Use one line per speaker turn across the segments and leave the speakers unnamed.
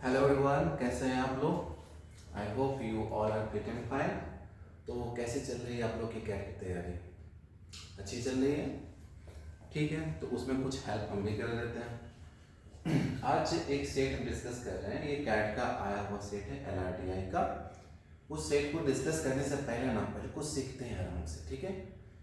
Hello everyone, कैसे हैं आप लोग। I hope you all are fit and fine. तो कैसे चल रही है आप लोग की कैट की तैयारी? अच्छी चल रही है? ठीक है, तो उसमें कुछ हेल्प हम भी कर देते हैं। आज एक सेट हम डिस्कस कर रहे हैं। ये कैट का आया हुआ सेट है LRTI का। उस सेट को डिस्कस करने से पहले कुछ सीखते हैं आराम से, ठीक है।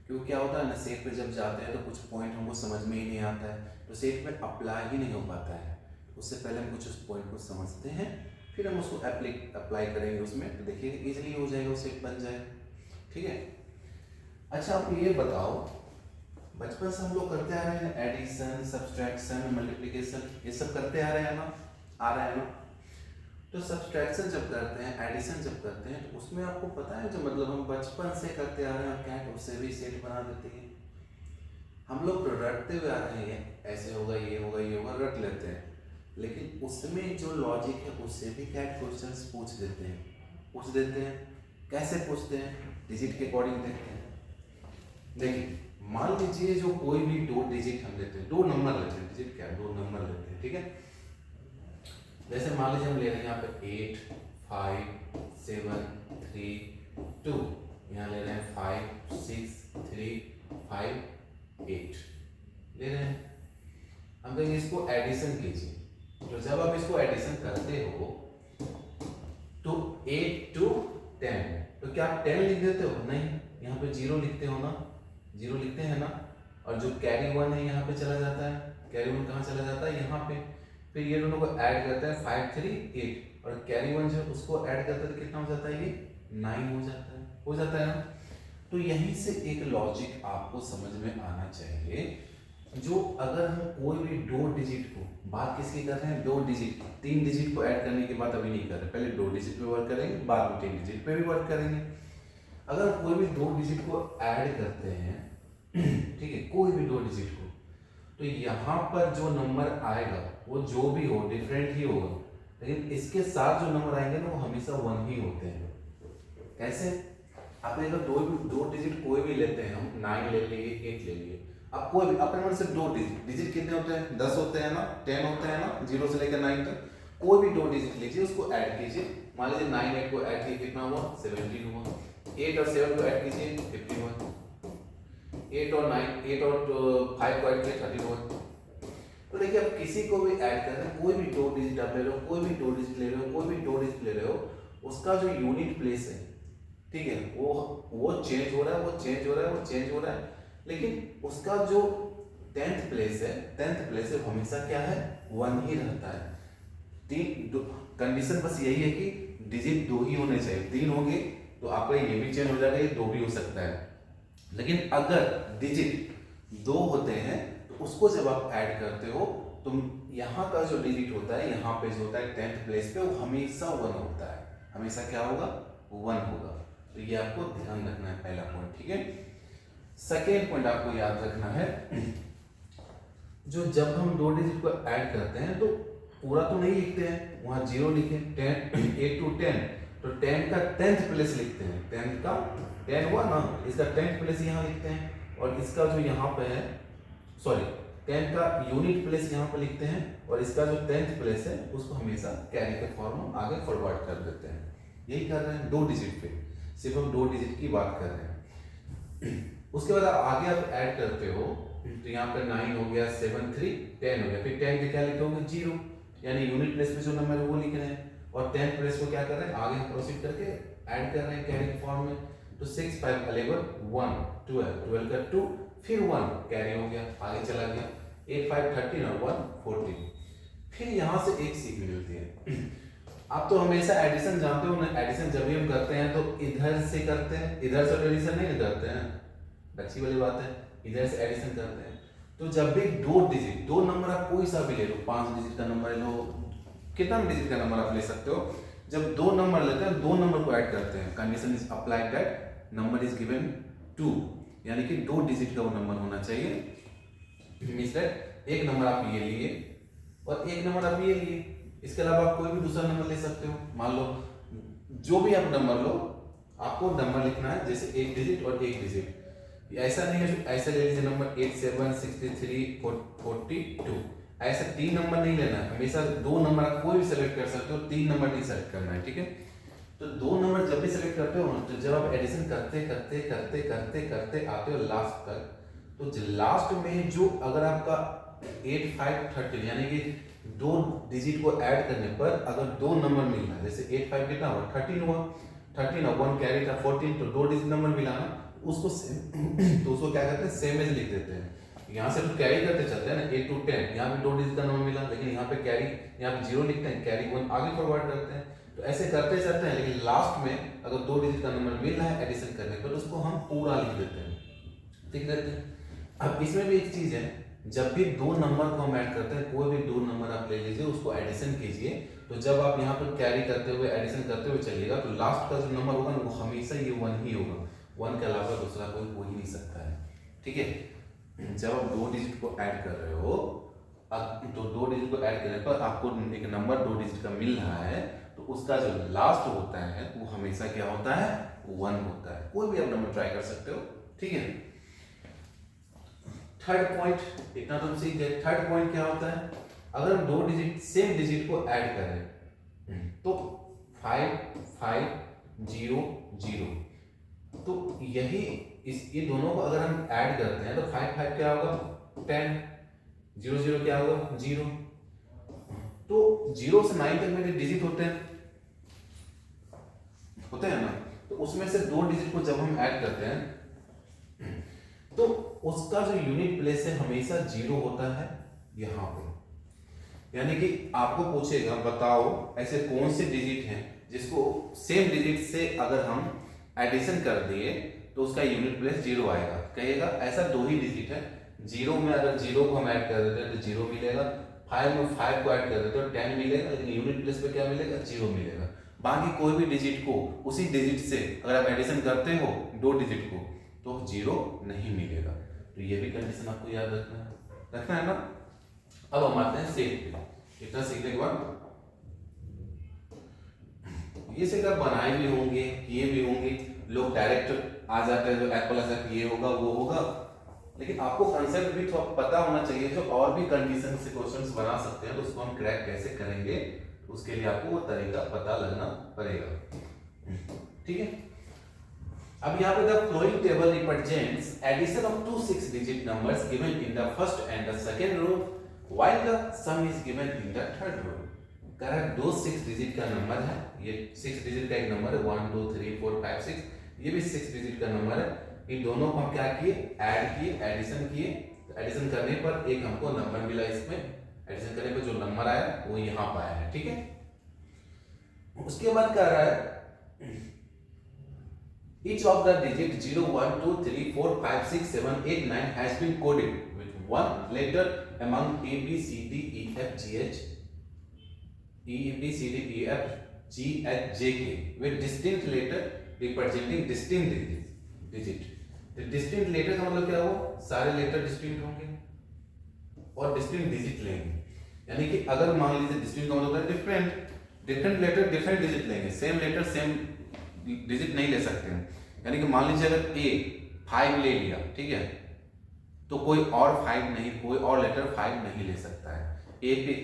क्योंकि क्या होता है ना, सेट पे जब जाते हैं तो कुछ पॉइंट हमको समझ में ही नहीं आता है, तो सेट में अप्लाई ही नहीं हो पाता है। उससे पहले हम कुछ उस पॉइंट को समझते हैं, फिर हम उसको अप्लाई करेंगे उसमें, तो देखिए इजीली हो जाएगा, वो सेट बन जाएगा, ठीक है। अच्छा, आप ये बताओ, बचपन से हम लोग करते आ रहे हैं एडिशन, सब्सट्रैक्शन, मल्टीप्लिकेशन, ये सब करते आ रहे हैं ना, आ रहा है ना। तो सब्सट्रैक्शन जब करते हैं, एडिशन जब करते हैं, तो उसमें आपको पता है जो मतलब हम बचपन से करते आ रहे हैं, कैट उससे भी सेट बना देती है। हम लोग रटते हुए आ रहे हैं, ऐसे होगा, ये होगा, ये होगा, रट लेते हैं। लेकिन उसमें जो लॉजिक है उससे भी कैट क्वेश्चंस पूछ देते हैं। कैसे पूछते हैं? डिजिट के अकॉर्डिंग देखते हैं। देखिए, मान लीजिए जो कोई भी दो डिजिट हम लेते हैं, दो नंबर लेते हैं, डिजिट क्या, दो नंबर लेते हैं, ठीक है। जैसे मान लीजिए हम ले रहे हैं यहाँ पे 8, 5, 7, 3, 2, यहाँ ले रहे हैं 5, 6, 3, 5, 8 ले रहे हैं। हम कहेंगे इसको एडिशन कीजिए। तो जब आप इसको एडिशन करते हो तो 8 to 10, तो क्या आप 10 लिख देते हो? नहीं, यहाँ पे 0 लिखते हो ना, 0 लिखते हैं ना। और जो कैरी 1 है यहाँ पे चला जाता है। कैरी 1 कहाँ चला जाता है? यहाँ पे। फिर ये दोनों को ऐड करते हैं, 5, 3, 8, और कैरी 1 जो उसको ऐड करते हैं तो कितना हो जाता है? ये 9 हो जाता है ना। तो यहीं से एक लॉजिक आपको समझ में आना चाहिए। जो अगर हम कोई भी दो डिजिट को, बात किसकी कर रहे हैं? दो डिजिट, 3 डिजिट को ऐड करने की बात अभी नहीं कर रहे, पहले 2 डिजिट पे वर्क करेंगे, बाद में 3 डिजिट पे भी वर्क करेंगे। अगर कोई भी 2 डिजिट को ऐड करते हैं, ठीक है, कोई भी 2 डिजिट को, तो यहाँ पर जो नंबर आएगा वो जो भी हो डिफरेंट ही होगा, लेकिन इसके साथ जो नंबर आएंगे ना वो हमेशा 1 ही होते हैं। कैसे? आप अगर दो डिजिट कोई भी लेते हैं, हम 9 ले लिए, 8 ले लिए, अब कोई भी अपने मन से दो डिजिट कितने होते हैं? 10 होते हैं ना, 10 होते हैं ना, 0 से लेकर 9 तक। कोई भी दो डिजिट लीजिए, उसको ऐड कीजिए। मान लीजिए 9 8 को ऐड किए, कितना हुआ? 17 हुआ। 8 और 7 को ऐड कीजिए, 51। 8 और 9, 8 और 5 को ऐड किए, 30 हुआ। तो देखिए, अब किसी को भी ऐड कर रहे हैं, कोई भी दो डिजिट आप ले रहे हो, कोई भी दो डिजिट ले रहे हो, कोई भी दो डिजिट ले रहे हो, उसका जो यूनिट प्लेस है, ठीक है, वो चेंज हो रहा है, वो चेंज हो रहा है, वो चेंज हो रहा है, लेकिन उसका जो 10th प्लेस है हमेशा क्या है? 1 ही रहता है। कंडीशन बस यही है कि डिजिट 2 ही होने चाहिए। 3 होंगे तो आपका ये भी चेंज हो जाएगा, ये 2 भी हो सकता है। लेकिन अगर डिजिट 2 होते हैं तो उसको जब आप ऐड करते हो तो यहाँ का जो डिजिट होता है, यहाँ पे जो होता है 10th प्लेस पे, वो हमेशा 1 होता है। हमेशा क्या होगा? 1 होगा। तो ये आपको ध्यान रखना है, पहला पॉइंट, ठीक है। सेकेंड पॉइंट आपको याद रखना है, जो जब हम दो डिजिट को ऐड करते हैं तो पूरा तो नहीं लिखते हैं, वहां 0 लिखे, 10, 8 to 10, तो 10 का 10th प्लेस लिखते हैं। 10 का 10 हुआ ना, इसका 10th प्लेस यहाँ लिखते हैं, और इसका जो यहाँ पे है, सॉरी, 10 का यूनिट प्लेस यहाँ पे लिखते हैं, और इसका जो 10th प्लेस है उसको हमेशा कैरी के फॉर्म में आगे फॉरवर्ड कर देते हैं। यही कर रहे हैं दो डिजिट पे, सिर्फ हम दो डिजिट की बात कर रहे हैं। उसके बाद आगे आप ऐड करते हो, तो यहाँ पर 9 हो गया, 7, 3, 10 हो गया। फिर 10 के क्या लिखोगे? 0, यानी यूनिट प्लेस पे जो नंबर है वो लिख रहे हैं, और 10th प्लेस को क्या कर रहे हैं? आगे प्रोसीड करके ऐड कर रहे हैं कैरी फॉर्म में। तो 6, 5, 11, 1, 12, 12 का 2, फिर 1 कैरी हो गया, आगे चला गया, 8, 5, 13 और 1, 14। फिर यहाँ से एक सीख मिलती है। आप तो हमेशा एडिशन जानते हो ना, एडिशन जब भी हम करते हैं तो इधर से करते हैं, इधर से एडिशन नहीं करते हैं, अच्छी वाली बात है, इधर से एडिशन करते हैं। तो जब भी दो डिजिट, दो नंबर आप कोई सा भी ले लो, 5 डिजिट का नंबर ले लो, कितना भी डिजिट का नंबर आप ले सकते हो, जब दो नंबर लेते हैं, दो नंबर को ऐड करते हैं, condition is applied that number is given 2, यानी कि 2 डिजिट का वो नंबर होना चाहिए। मींस दैट एक नंबर आप ये लिए और एक नंबर आप ये लिए, इसके अलावा आप कोई भी दूसरा नंबर ले सकते हो। मान लो जो भी आप नंबर लो, आपको नंबर लिखना है, जैसे एक डिजिट और एक डिजिट। ऐसा नहीं है ऐसे ले लीजिए नंबर 87, 63, 42, ऐसे 3 नंबर नहीं लेना है, हमेशा 2 नंबर आप कोई भी सेलेक्ट कर सकते हो, 3 नंबर नहीं सेलेक्ट करना है, ठीक है। तो 2 नंबर जब भी सेलेक्ट करते हो ना, तो जब आप एडिशन करते करते करते करते करते आते हो लास्ट तक, तो लास्ट में जो अगर आपका 8 5 13 यानी कि 2 डिजिट को ऐड करने पर अगर 2 नंबर मिल रहा है, जैसे 8 5 कितना हुआ 13 हुआ, 13 और 1 कैरी था 14, तो 2 डिजिट नंबर मिला ना, उसको तो उसको क्या करते हैं सेम एज लिख देते हैं। यहाँ से तो कैरी करते चलते हैं ना 8 to 10, यहाँ पे 2 डिजिट का नंबर मिला, लेकिन यहाँ पे कैरी, यहाँ पे 0 लिखते हैं, कैरी 1 आगे फॉरवर्ड करते हैं, तो ऐसे करते चलते हैं। लेकिन लास्ट में अगर 2 डिजिट का नंबर मिल रहा है एडिशन करने पर, उसको हम पूरा लिख देते हैं, ठीक रहते हैं। अब इसमें भी एक चीज है, जब भी 2 नंबर को हम ऐड करते हैं, कोई भी 2 नंबर आप ले लीजिए, उसको एडिशन कीजिए, तो जब आप यहाँ पर कैरी करते हुए एडिशन करते हुए चलिएगा, तो लास्ट का जो नंबर होगा ना वो हमेशा ये 1 ही होगा, 1 के अलावा दूसरा कोई हो ही नहीं सकता है, ठीक है। जब आप 2 डिजिट को ऐड कर रहे हो, तो 2 डिजिट को ऐड करने पर आपको एक नंबर 2 डिजिट का मिल रहा है, तो उसका जो लास्ट होता है वो हमेशा क्या होता है 1 होता है। कोई भी आप नंबर ट्राई कर सकते हो, ठीक है। थर्ड पॉइंट इतना तुम सीख गए। थर्ड पॉइंट क्या होता है, अगर हम 2 डिजिट सेम डिजिट को ऐड करें, तो 5 5 0 0, तो यही ये दोनों को अगर हम ऐड करते हैं तो 5 5 क्या होगा 10, 0 0 क्या होगा 0, तो 0 से 9 तक मेरे डिजिट होते हैं ना, तो उसमें से 2 डिजिट को जब हम ऐड करते हैं तो उसका जो यूनिट प्लेस है हमेशा 0 होता है यहाँ पे। यानी कि आपको पूछेगा बताओ ऐसे कौन से डिजिट हैं जिसको सेम डिजिट से अगर हम एडिशन कर दिए तो उसका यूनिट प्लेस 0 आएगा, कहेगा ऐसा 2 ही डिजिट है। 0 में अगर 0 को हम ऐड कर देते हैं तो 0 मिलेगा, 5 में 5 को ऐड कर देते हो 10 मिलेगा, लेकिन यूनिट प्लेस पे क्या मिलेगा 0 मिलेगा। बाकी कोई भी डिजिट को उसी डिजिट से अगर आप एडिशन करते हो 2 डिजिट को तो 0 नहीं मिलेगा। तो ये भी कंडीशन आपको याद रखना है ना। अब हम आते हैं सेट पे। इतना सीखने के बाद ये सेट आप बनाए भी होंगे, किए भी होंगे, लोग डायरेक्ट आ जाते हैं जो F प्लस F ये होगा वो होगा, लेकिन आपको कंसेप्ट भी थोड़ा पता होना चाहिए। जो और भी कंडीशन से क्वेश्चंस बना सकते हैं तो उसको हम क्रैक कैसे करेंगे, उसके लिए आपको वो तरीका पता लगना पड़ेगा, ठीक है। अब यहाँ पे the flowing table represents addition of 2 6 digit numbers given in the first and the second row while the sum is given in the third row. कह रहा है 2 6 डिजिट का नंबर है, ये 6 डिजिट का एक नंबर है 1 2 3 4 5 6, ये भी 6 डिजिट का नंबर है। इन दोनों को हम क्या किए ऐड किए, एडिशन किए, तो एडिशन करने पर एक हमको नंबर मिला, इसमें एडिशन करने पर जो नंबर आया वो यहाँ पर आया है, ठीक है। उसके बाद कह रहा है each of the digit 0 1 2 3 4 5 6 7 8 9 has been coded with one letter among A B C D E F G H J K with distinct letter representing distinct digit। Distinct letter का मतलब क्या हो, सारे लेटर डिस्टिंक्ट होंगे और distinct digit लेंगे। यानी कि अगर मान लीजिए डिस्टिंक्ट का मतलब डिफरेंट लेटर डिफरेंट डिजिट लेंगे, सेम लेटर सेम डिजिट नहीं ले सकते हैं। यानी कि मान लीजिए अगर A 5 ले लिया, ठीक है, तो कोई और 5 नहीं, कोई और लेटर 5 नहीं ले सकता है। A पे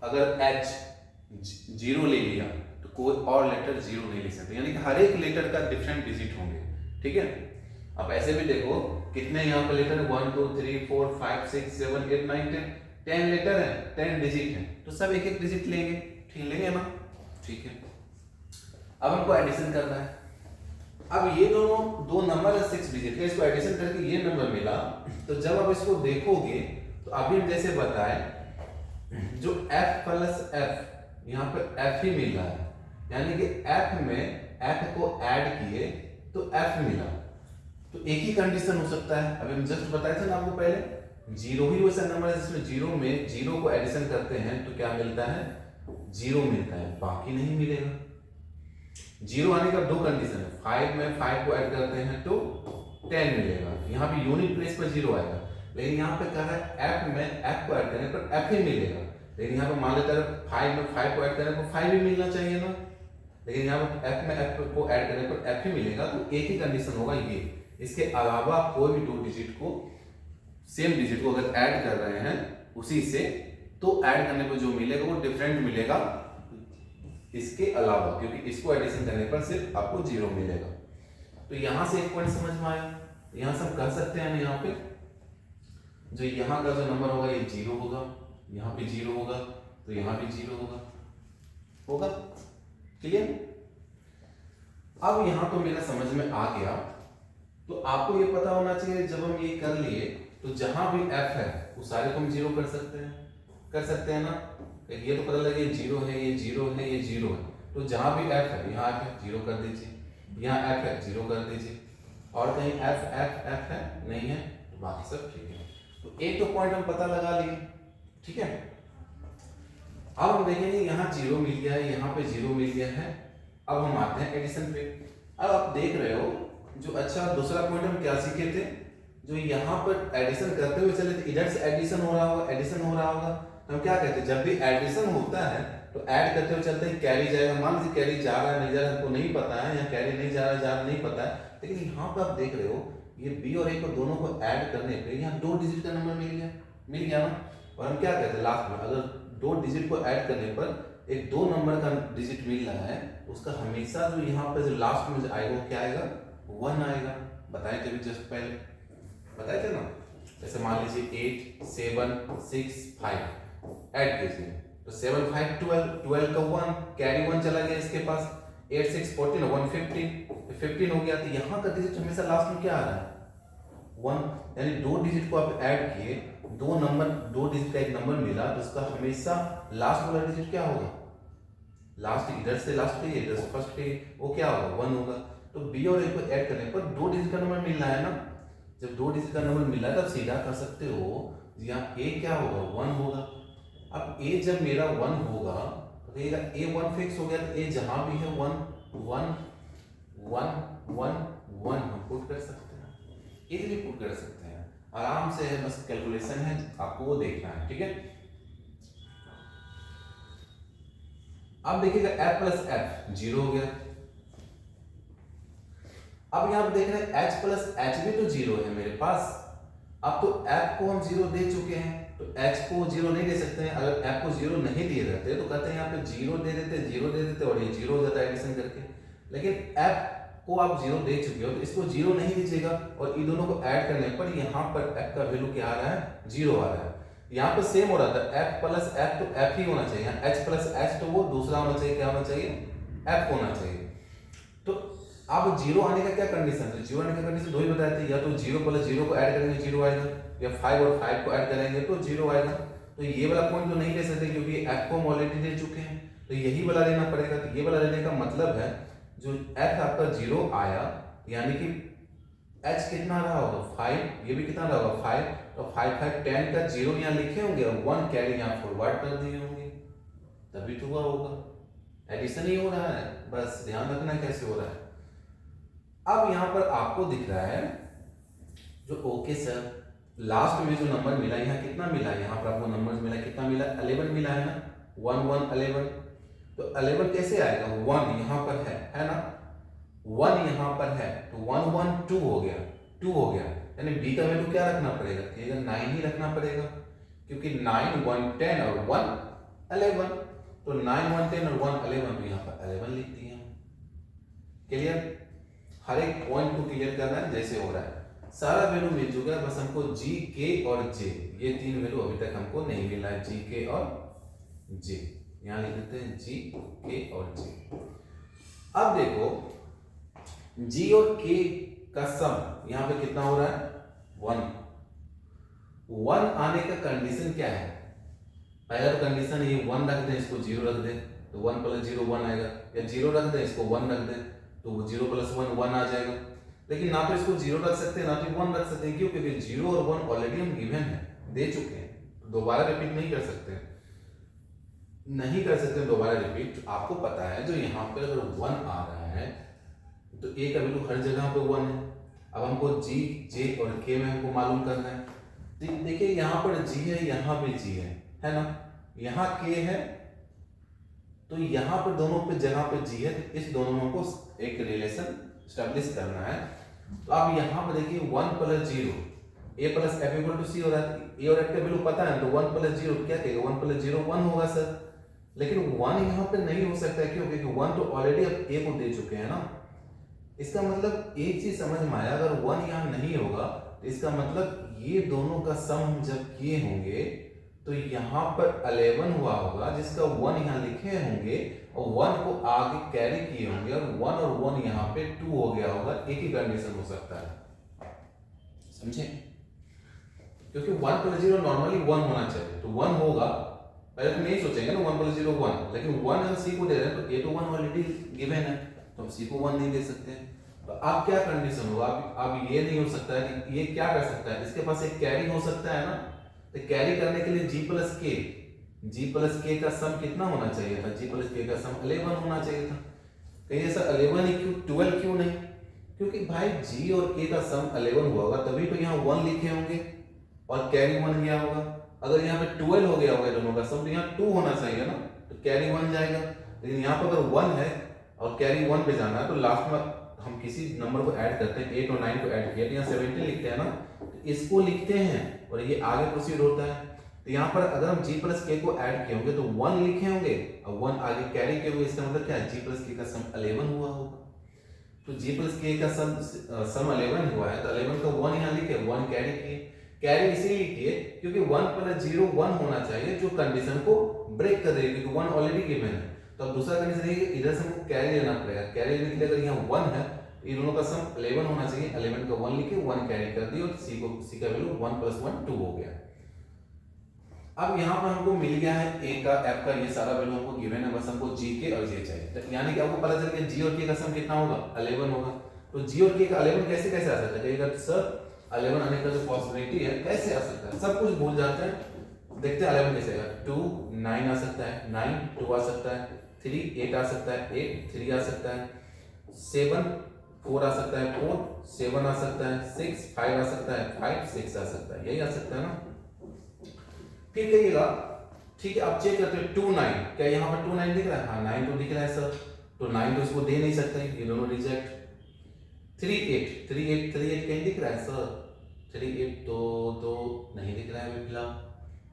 अगर H 0 ले लिया तो कोई और लेटर 0 नहीं ले सकते, यानी कि हर एक लेटर का डिफरेंट डिजिट होंगे, ठीक है। अब ऐसे भी देखो कितने यहाँ पे लेटर 1 2 3 4 5 6 7 8 9 10 लेटर है, 10 डिजिट है, तो सब एक एक डिजिट लेंगे, ठीक लेंगे ना, ठीक है। अब हमको एडिशन करना है। अब ये दोनों 2 नंबर है 6 डिजिट के, इसको एडिशन करके ये नंबर मिला, तो जब आप इसको देखोगे तो अभी हम जैसे बताए जो F प्लस F यहाँ पे F ही मिल रहा है, यानी कि F में F को ऐड किए तो F मिला, तो एक ही कंडीशन हो सकता है। अभी हम जस्ट बताए थे ना आपको पहले 0 ही वैसा नंबर है जिसमें 0 में 0 को एडिशन करते हैं तो क्या मिलता है 0 मिलता है, बाकी नहीं मिलेगा। 0 आने का 2 कंडीशन है, 5 में 5 को ऐड करते हैं तो 10 मिलेगा, यहाँ पे यूनिट प्लेस पर 0 आएगा। लेकिन यहाँ पे कह रहा है F में F को ऐड करने पर F ही मिलेगा, लेकिन यहाँ पे मान लेते हैं 5 में 5 को ऐड करने पर 5 ही मिलना चाहिए ना, लेकिन यहाँ पे F में F को ऐड करने पर F ही मिलेगा, तो एक ही कंडीशन होगा ये। इसके अलावा कोई भी 2 डिजिट को सेम डिजिट को अगर ऐड कर रहे हैं उसी से तो ऐड करने पर जो मिलेगा वो डिफरेंट मिलेगा इसके अलावा, क्योंकि इसको एडिशन करने पर सिर्फ आपको 0 मिलेगा। तो यहां से एक पॉइंट समझ में आया, यहां से हम कर सकते हैं ना, यहाँ पे जो यहाँ का जो नंबर होगा ये 0 होगा, यहाँ पे 0 होगा, तो यहाँ भी 0 होगा। क्लियर? अब यहाँ तो मेरा समझ में आ गया। तो आपको ये पता होना चाहिए जब हम ये कर लिए तो जहां भी f है वो सारे को हम 0 कर सकते हैं ना। ये तो पता लगे 0 है, ये 0 है, ये 0 है, तो जहां भी f है, यहाँ f है 0 कर दीजिए, यहाँ f है 0 कर दीजिए, और कहीं f है नहीं है तो बाकी सब ठीक है। तो एक तो पॉइंट हम पता लगा लिए, ठीक है। अब हम देखेंगे यहाँ 0 मिल गया है, यहाँ पे 0 मिल गया है। अब हम आते हैं एडिशन पे। अब आप देख रहे हो जो अच्छा दूसरा पॉइंट हम क्या सीखे थे, जो यहाँ पर एडिशन करते हुए चले थे, इधर से एडिशन हो रहा होगा, तो हम क्या कहते हैं जब भी एडिशन होता है तो ऐड करते हुए चलते हैं, कैरी जाएगा। मान लीजिए कैरी जा रहा है नहीं जा रहा है हमको नहीं पता है, या कैरी नहीं जा रहा है नहीं पता है, लेकिन यहाँ पर आप देख रहे हो ये बी और ए को दोनों को ऐड करने पे यहाँ 2 डिजिट का नंबर मिल गया ना। और हम क्या कहते हैं लास्ट में, अगर 2 डिजिट को ऐड करने पर एक 2 नंबर का डिजिट मिल रहा है, उसका हमेशा जो यहाँ पर जो लास्ट में जो आएगा वो क्या आएगा, 1 आएगा। बताए थे जस्ट पहले बताए थे ना। जैसे मान लीजिए 8 7 6 5 ऐड कीजिए तो 7 5 12 का 1 कैरी 1 चला गया इसके पास, 8 6 14 1 15 हो गया। तो यहाँ का डिजिट हमेशा लास्ट में क्या आ रहा है, 1। यानी 2 डिजिट को आप ऐड किए, 2 डिजिट का एक नंबर मिला, तो उसका हमेशा लास्ट वाला डिजिट क्या होगा, लास्ट इधर से लास्ट पे इधर से फर्स्ट पे वो क्या होगा, 1 होगा। तो बी और ए को ऐड करने पर 2 डिजिट का नंबर मिल रहा है ना। जब 2 डिजिट का नंबर मिला तब सीधा कर सकते हो यहाँ ए क्या होगा, 1 होगा। अब ए जब मेरा 1 होगा तो कहेगा ए 1 फिक्स हो गया, तो ए जहां भी है 1 1 1 1 1 हम पुट कर सकते हैं, इजीली पुट कर सकते हैं, आराम से है, बस कैलकुलेशन है आपको वो देखना है, ठीक है। अब देखिएगा f प्लस f 0 हो गया। अब यहां पर देख रहे हैं h प्लस h भी तो 0 है मेरे पास। अब तो f को हम 0 दे चुके हैं तो h को 0 नहीं दे सकते हैं। अगर f को 0 नहीं दिए रहते तो कहते हैं यहाँ पे 0 दे देते और ये 0 हो जाता है एडिशन करके। लेकिन f को आप 0 दे चुके हो तो इसको 0 नहीं दीजिएगा, और इन दोनों को ऐड करने पर यहाँ पर f का वैल्यू क्या आ रहा है, 0 आ रहा है। यहाँ पर सेम हो रहा था, f प्लस f तो f ही होना चाहिए, h प्लस h तो वो दूसरा होना चाहिए, क्या होना चाहिए, f होना चाहिए। तो अब 0 आने का क्या कंडीशन है, 0 आने का कंडीशन दो ही बताए थे, या तो 0 प्लस 0 को ऐड करेंगे 0 आएगा, या 5 और 5 को ऐड करेंगे तो 0 आएगा। तो ये वाला पॉइंट तो नहीं ले सकते क्योंकि f को हम ऑलरेडी दे चुके हैं, तो यही वाला लेना पड़ेगा। तो ये वाला लेने का मतलब है जो f आपका 0 आया, यानी कि h कितना रहा होगा 5, ये भी कितना रहा होगा 5, तो 5 5 10 का 0 यहाँ लिखे होंगे और 1 कैरी यहाँ फॉरवर्ड कर दिए होंगे, तभी तो हुआ होगा। एडिशन ही हो रहा है, बस ध्यान रखना कैसे हो रहा है। अब यहाँ पर आपको दिख रहा है जो ओके सर लास्ट में जो नंबर मिला, यहाँ कितना मिला, यहाँ पर आपको नंबर मिला, कितना मिला 11 मिला है ना, 1 1 11। तो 11 कैसे आएगा, 1 यहाँ पर है ना, 1 यहाँ पर है तो 1 1 2 हो गया, 2 हो गया, यानी b का वैल्यू क्या रखना पड़ेगा, 9 ही रखना पड़ेगा, क्योंकि 9 1 10 और 1 11, तो 9 1 10 और 1 11, तो यहाँ पर 11 लिख दिए हम। क्लियर, हर एक पॉइंट को क्लियर करना है जैसे हो रहा है। सारा वैल्यू मिल चुका है, बस हमको g k और j, ये 3 वैल्यू अभी तक हमको नहीं मिला है, g k और j, यहाँ लिख देते हैं g k और j। अब देखो g और k का सम यहाँ पे कितना हो रहा है 1 आने का कंडीशन क्या है, पहला तो कंडीशन ये 1 रख दें, इसको 0 रख दें तो 1 प्लस 0 1 आएगा, या 0 रख दें इसको 1 रख दें तो वो 0 प्लस 1 1 आ जाएगा। लेकिन ना तो इसको 0 रख सकते हैं ना तो 1 रख सकते हैं, क्यों, क्योंकि 0 और 1 ऑलरेडी हम गिवन है, दे चुके हैं, तो दोबारा रिपीट नहीं कर सकते दोबारा रिपीट। तो आपको पता है जो यहाँ पे अगर 1 आ रहा है तो a का वैल्यू हर जगह पे 1 है। अब हमको g j और k में हमको मालूम करना है। देखिए यहाँ पर g है, यहाँ पे g है ना, यहाँ k है, तो यहाँ पर दोनों पे जगह पे g है, तो इस दोनों को एक रिलेशन स्टैब्लिश करना है। तो आप यहाँ पर देखिए 1 plus 0, a plus f equal to c हो रहा है, a और f का वैल्यू पता है तो 1 प्लस 0 क्या कहेगा, 1 प्लस 0 1 होगा सर। लेकिन 1 यहाँ पे नहीं हो सकता है, क्यों, क्योंकि 1 तो ऑलरेडी अब a को दे चुके हैं ना। इसका मतलब एक चीज समझ में आया, अगर 1 यहाँ नहीं होगा तो इसका मतलब ये दोनों का सम हम जब किए होंगे तो यहाँ पर 11 हुआ होगा, जिसका 1 यहाँ लिखे होंगे और 1 को आगे कैरी किए होंगे और 1 और 1 यहाँ पे 2 हो गया होगा। एक ही कंडीशन हो सकता है, समझे, क्योंकि 1 प्लस 0 नॉर्मली 1 होना चाहिए, तो 1 होगा। पहले तो नहीं सोचेंगे ना 1 प्लस 0 1, लेकिन 1 अगर सी को दे रहे हैं तो ए तो 1 ऑलरेडी गिवन है, तो हम सी को 1 नहीं दे सकते। तो अब क्या कंडीशन होगा, अब ये नहीं हो सकता है कि ये क्या कर सकता है, इसके पास एक कैरी हो सकता है ना, तो कैरी करने के लिए g प्लस k का सम कितना होना चाहिए था, g प्लस k का सम 11 होना चाहिए था। कहिए सर 11 ही क्यों, 12 क्यों नहीं, क्योंकि भाई g और k का सम 11 हुआ होगा तभी तो यहाँ 1 लिखे होंगे और कैरी 1 गया होगा। अगर यहाँ पे 12 हो गया होगा दोनों का सम तो यहाँ 2 होना चाहिए ना, तो कैरी 1 जाएगा। लेकिन यहाँ पर अगर 1 है और कैरी 1 पे जाना है तो लास्ट में हम किसी नंबर को ऐड करते हैं, 8 और 9 को ऐड किया तो यहाँ 17 लिखते हैं ना, तो इसको लिखते हैं और ये आगे प्रोसीड होता है। तो यहाँ पर अगर हम g प्लस k को ऐड किए होंगे तो 1 लिखे होंगे और 1 आगे कैरी किए होंगे, इसका मतलब क्या है, g प्लस k का सम 11 हुआ होगा। तो g प्लस k का सम 11 हुआ है तो 11 का 1 यहाँ लिखे, 1 कैरी किए, कैरी इसीलिए किए क्योंकि 1 प्लस 0 1 होना चाहिए जो कंडीशन को ब्रेक कर देगी, क्योंकि 1 ऑलरेडी गिवन है। तो अब दूसरा कंडीशन है कि इधर से हमको कैरी लेना पड़ेगा, कैरी लेने के लिए अगर यहाँ 1 है तो इन दोनों का सम 11 होना चाहिए, 11 का 1 लिखे 1 कैरी कर दिया और c का वैल्यू 1 प्लस 1 2 हो गया। अब यहाँ पर हमको मिल गया है a का f का ये सारा वैल्यू हमको गिवन है, बस हमको g k और j चाहिए, तो यानी कि आपको पता चल गया g और k का सम कितना होगा 11 होगा। तो g और k का 11 कैसे कैसे आ सकता है, कहिएगा सर 11 आने का जो पॉसिबिलिटी है कैसे आ सकता है, सब कुछ भूल जाते हैं, देखते हैं 11 कैसे आएगा। 2 9 आ सकता है, 9 2 आ सकता है, 3 8 आ सकता है, 8 3 आ सकता है, 7 4 आ सकता है, 4 7 आ सकता है, 6 5 आ सकता है, 5 6 आ सकता है, यही आ सकता है ना। फिर कहिएगा ठीक है, अब चेक करते हैं 2 9, क्या यहाँ पर 2 9 दिख रहा है, हाँ 9 तो दिख रहा है सर, तो 9 तो इसको दे नहीं सकते, ये दोनों रिजेक्ट। 3 8 कहीं दिख रहा है सर, 3 8 तो नहीं दिख रहा है अभी फिलहाल,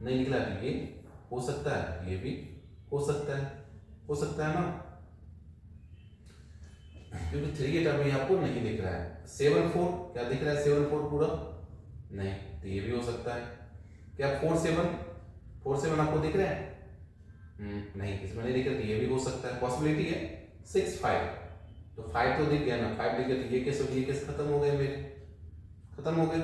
नहीं दिख रहा है, ये हो सकता है, ये भी हो सकता है ना, क्योंकि 3 8 अभी आपको नहीं दिख रहा है। 7 4 क्या दिख रहा है, 7 4 पूरा नहीं, तो ये भी हो सकता है। क्या 4 7 आपको दिख रहा है, नहीं इसमें नहीं दिख रहा, तो ये भी हो सकता है, पॉसिबिलिटी है। 6 5 तो 5 तो दिख गया ना, 5 दिख गया तो ये केस खत्म हो गए मेरे, खत्म हो गए।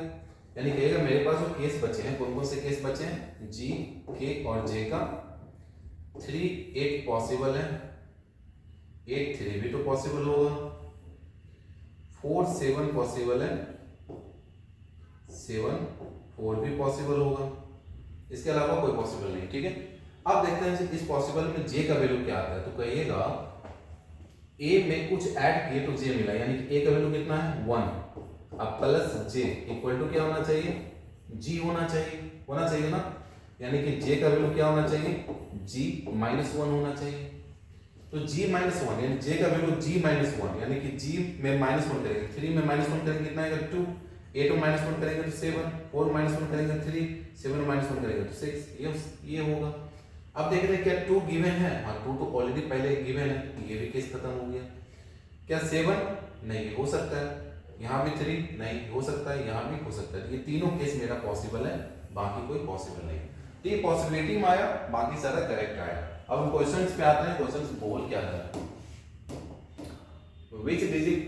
यानी कहेगा मेरे पास जो केस बचे हैं, कौन कौन से केस बचे हैं, g k और j का। 3 8 पॉसिबल है, 8 3 भी तो पॉसिबल होगा, 4 7 पॉसिबल है, 7 4 भी पॉसिबल होगा, इसके अलावा कोई पॉसिबल नहीं। ठीक है, अब देखते हैं इस पॉसिबल में j का वैल्यू क्या आता है। तो कहिएगा a में कुछ ऐड किए तो j मिला, यानी कि a का वैल्यू कितना है 1, अब प्लस j इक्वल टू क्या होना चाहिए, g होना चाहिए ना, यानी कि j का वैल्यू क्या होना चाहिए, g -1 होना चाहिए। तो g -1 यानी j का वैल्यू g -1, यानी कि g में -1 करेंगे, 3 में -1 करेंगे कितना आएगा 2, 8 में -1 करेंगे तो 7, 4 -1 करेंगे 3, 7 में -1 करेंगे तो 6, ये होगा। अब देख रहे हैं क्या 2 गिवन है, हाँ 2 तो ऑलरेडी पहले गिवन है, ये भी केस खत्म हो गया। क्या 7 नहीं हो सकता है, यहाँ भी 3 नहीं हो सकता है, यहाँ भी हो सकता है, ये तीनों केस मेरा पॉसिबल है, बाकी कोई पॉसिबल नहीं। तो ये पॉसिबिलिटी में आया, बाकी सारा करेक्ट आया। अब हम क्वेश्चंस पे आते हैं, क्वेश्चंस बोल क्या रहा है, which digit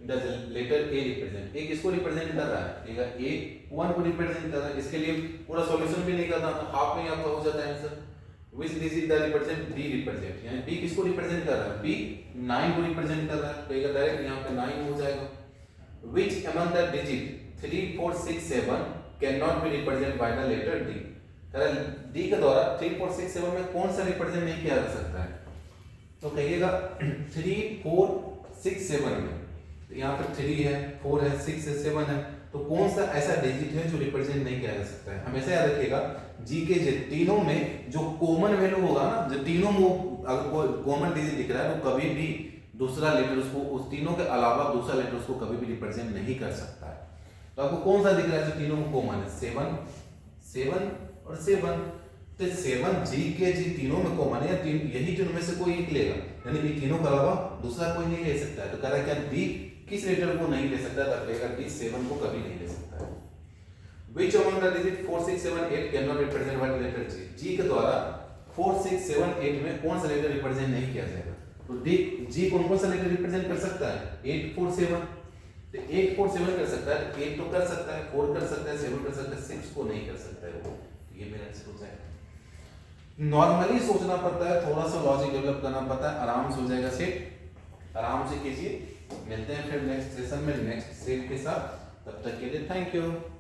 does letter A represent, A किसको रिप्रेजेंट कर रहा है, ठीक है ए 1 को रिप्रेजेंट कर रहा है, इसके लिए पूरा सॉल्यूशन भी नहीं करना, तो हाफ में आपका हो जाता है answer. Which digit the represent D represent, यानी डी किसको रिप्रेजेंट कर रहा है, बी 9 को रिप्रेजेंट कर रहा है, तो ये डायरेक्ट यहां पे 9 हो जाएगा। Which among the digit 3 4 6 7 can not be represent by the letter D, D के द्वारा 3 4 6 7 में कौन सा रिप्रेजेंट नहीं किया जा सकता है, तो कहिएगा 3 4 6 7 में, तो यहाँ पर 3 है 4 है 6 है 7 है, तो कौन सा ऐसा डिजिट है जो रिप्रेजेंट नहीं किया जा सकता है। हमेशा याद रखिएगा जी के जे तीनों में जो कॉमन वैल्यू होगा ना, जो तीनों में अगर कोई कॉमन डिजिट दिख रहा है तो कभी भी दूसरा लेटर उसको, उस तीनों के अलावा दूसरा लेटर उसको कभी भी रिप्रेजेंट नहीं कर सकता है। तो आपको कौन सा दिख रहा है जो तीनों में कॉमन है? 7 7 और 7। तो 7 जी के जी तीनों में कॉमन है, यही तीनों में से कोई एक लेगा, यानी कि तीनों के अलावा दूसरा कोई नहीं ले सकता है। तो कह रहा है क्या डी किस लेटर को नहीं ले सकता? तब लेगा डी 7 को कभी नहीं ले सकता है। Which among the digit 4 6 7 8 cannot represent what letter G? G के द्वारा 4 6 7 8 में कौन सा लेटर रिप्रेजेंट नहीं किया जाएगा? तो डी जी कौन कौन सा लेटर रिप्रेजेंट कर सकता है? 8 4 7। तो 8 4 7 कर सकता है, 8 तो कर सकता है, 4 कर सकता है, 7 कर सकता है, 6 को नहीं कर सकता है वो। ये मेरा आंसर हो जाएगा। नॉर्मली सोचना पड़ता है, थोड़ा सा लॉजिक डेवलप करना पड़ता है, आराम से हो जाएगा सेट। आराम से कीजिए। मिलते हैं फिर नेक्स्ट सेशन में नेक्स्ट सेट के साथ। तब तक के लिए थैंक यू।